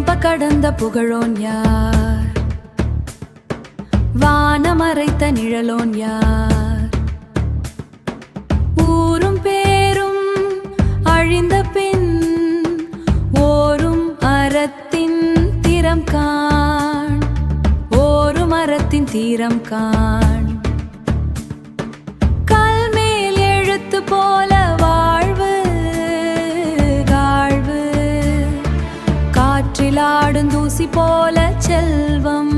கப்ப கடந்த புகழோன் யார்? வானமறைத்த நிழலோன் யார்? ஊரும் பேரும் அழிந்த பின் ஓரும் அறத்தின் திறம் காண், ஓரும் அறத்தின் தீரம் காண். கல்மேல் எழுத்து போல வாழ்வு தாழ்வு, காற்றிலாடும் தூசி போல செல்வம்.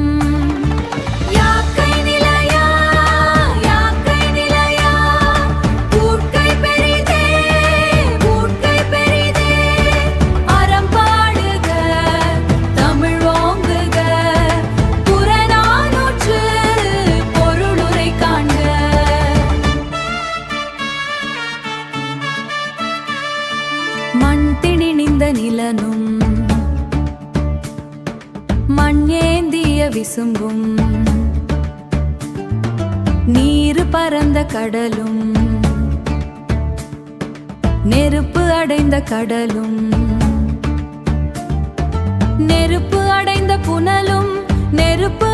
மண் திணிந்த நிலனும் மண்ணேந்திய விசும்பும், நீரு பரந்த கடலும் நெருப்பு அடைந்த கடலும், நெருப்பு அடைந்த புனலும் நெருப்பு